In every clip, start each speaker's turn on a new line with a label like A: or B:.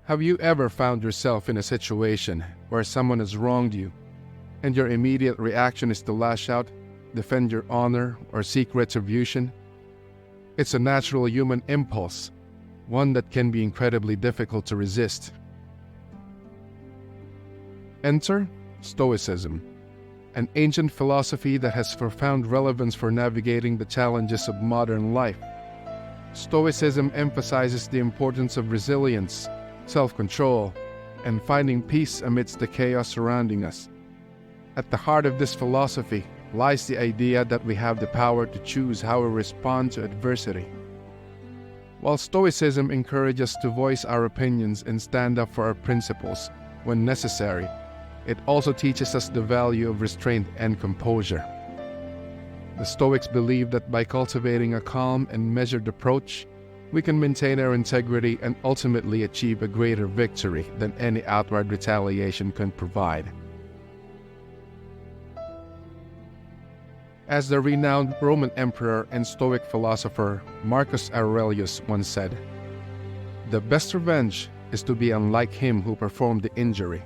A: Have you ever found yourself in a situation where someone has wronged you, and your immediate reaction is to lash out, defend your honor, or seek retribution? It's a natural human impulse, one that can be incredibly difficult to resist. Enter Stoicism, an ancient philosophy that has profound relevance for navigating the challenges of modern life. Stoicism emphasizes the importance of resilience, self-control, and finding peace amidst the chaos surrounding us. At the heart of this philosophy lies the idea that we have the power to choose how we respond to adversity. While Stoicism encourages us to voice our opinions and stand up for our principles when necessary, it also teaches us the value of restraint and composure. The Stoics believe that by cultivating a calm and measured approach, we can maintain our integrity and ultimately achieve a greater victory than any outward retaliation can provide. As the renowned Roman emperor and Stoic philosopher Marcus Aurelius once said, "The best revenge is to be unlike him who performed the injury."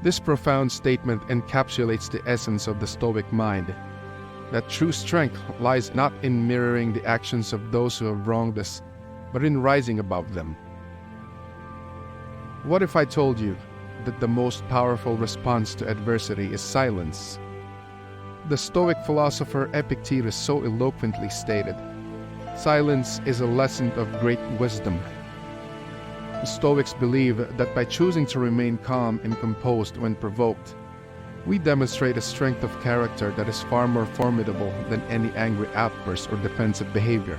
A: This profound statement encapsulates the essence of the Stoic mind, that true strength lies not in mirroring the actions of those who have wronged us, but in rising above them. What if I told you that the most powerful response to adversity is silence? The Stoic philosopher Epictetus so eloquently stated, "Silence is a lesson of great wisdom." The Stoics believe that by choosing to remain calm and composed when provoked, we demonstrate a strength of character that is far more formidable than any angry outburst or defensive behavior.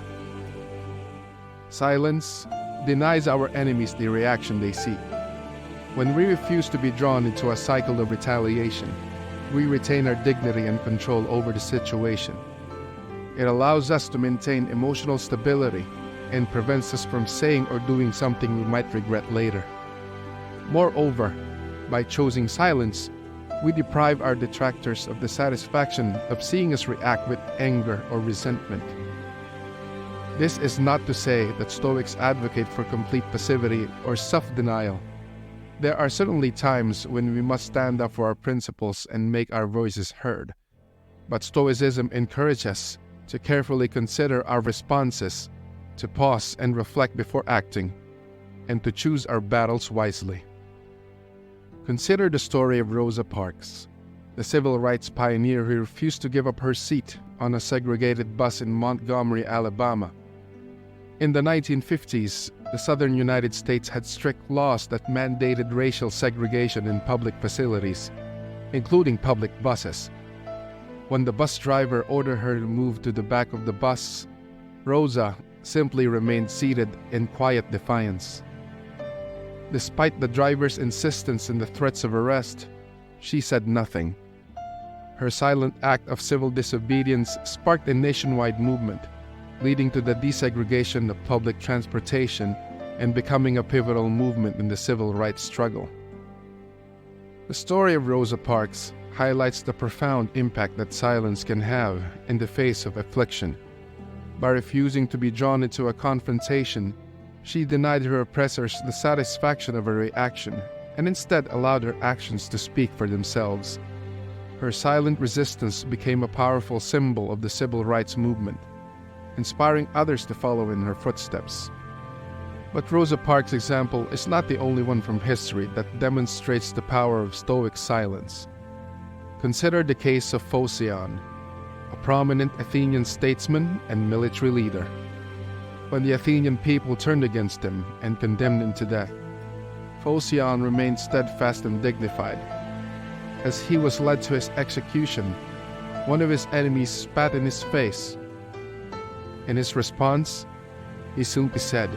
A: Silence denies our enemies the reaction they seek. When we refuse to be drawn into a cycle of retaliation, we retain our dignity and control over the situation. It allows us to maintain emotional stability and prevents us from saying or doing something we might regret later. Moreover, by choosing silence, we deprive our detractors of the satisfaction of seeing us react with anger or resentment. This is not to say that Stoics advocate for complete passivity or self-denial. There are certainly times when we must stand up for our principles and make our voices heard. But Stoicism encourages us to carefully consider our responses, to pause and reflect before acting, and to choose our battles wisely. Consider the story of Rosa Parks, the civil rights pioneer who refused to give up her seat on a segregated bus in Montgomery, Alabama. In the 1950s, the southern United States had strict laws that mandated racial segregation in public facilities, including public buses. When the bus driver ordered her to move to the back of the bus, Rosa simply remained seated in quiet defiance. Despite the driver's insistence and the threats of arrest, she said nothing. Her silent act of civil disobedience sparked a nationwide movement, leading to the desegregation of public transportation and becoming a pivotal movement in the civil rights struggle. The story of Rosa Parks highlights the profound impact that silence can have in the face of affliction. By refusing to be drawn into a confrontation, she denied her oppressors the satisfaction of her reaction and instead allowed her actions to speak for themselves. Her silent resistance became a powerful symbol of the civil rights movement, inspiring others to follow in her footsteps. But Rosa Parks' example is not the only one from history that demonstrates the power of Stoic silence. Consider the case of Phocion, a prominent Athenian statesman and military leader. When the Athenian people turned against him and condemned him to death, Phocion remained steadfast and dignified. As he was led to his execution, one of his enemies spat in his face. In his response, he simply said,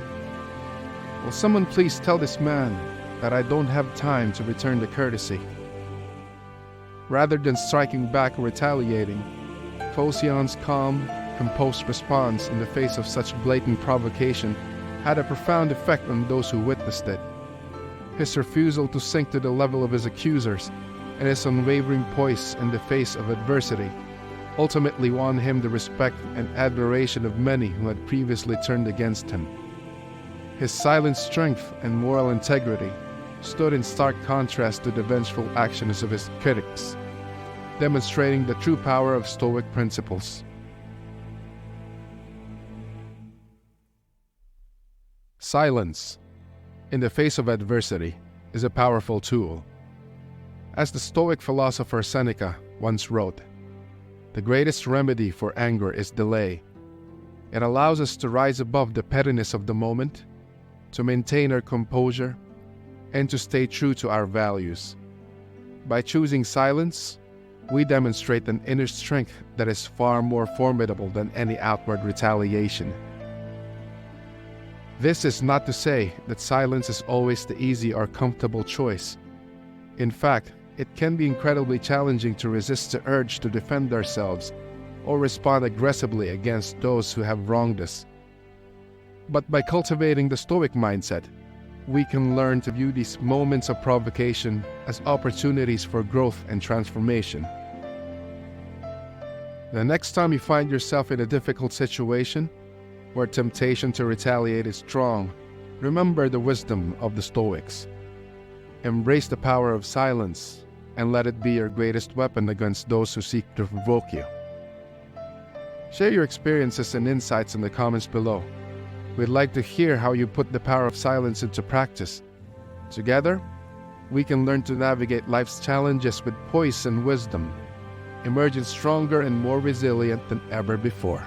A: "Will someone please tell this man that I don't have time to return the courtesy?" Rather than striking back or retaliating, Phocion's calm, composed response in the face of such blatant provocation had a profound effect on those who witnessed it. His refusal to sink to the level of his accusers and his unwavering poise in the face of adversity ultimately won him the respect and admiration of many who had previously turned against him. His silent strength and moral integrity stood in stark contrast to the vengeful actions of his critics, demonstrating the true power of Stoic principles. Silence, in the face of adversity, is a powerful tool. As the Stoic philosopher Seneca once wrote, "The greatest remedy for anger is delay." It allows us to rise above the pettiness of the moment, to maintain our composure, and to stay true to our values. By choosing silence, we demonstrate an inner strength that is far more formidable than any outward retaliation. This is not to say that silence is always the easy or comfortable choice. In fact, it can be incredibly challenging to resist the urge to defend ourselves or respond aggressively against those who have wronged us. But by cultivating the Stoic mindset, we can learn to view these moments of provocation as opportunities for growth and transformation. The next time you find yourself in a difficult situation, where temptation to retaliate is strong, remember the wisdom of the Stoics. Embrace the power of silence, and let it be your greatest weapon against those who seek to provoke you. Share your experiences and insights in the comments below. We'd like to hear how you put the power of silence into practice. Together, we can learn to navigate life's challenges with poise and wisdom, emerging stronger and more resilient than ever before.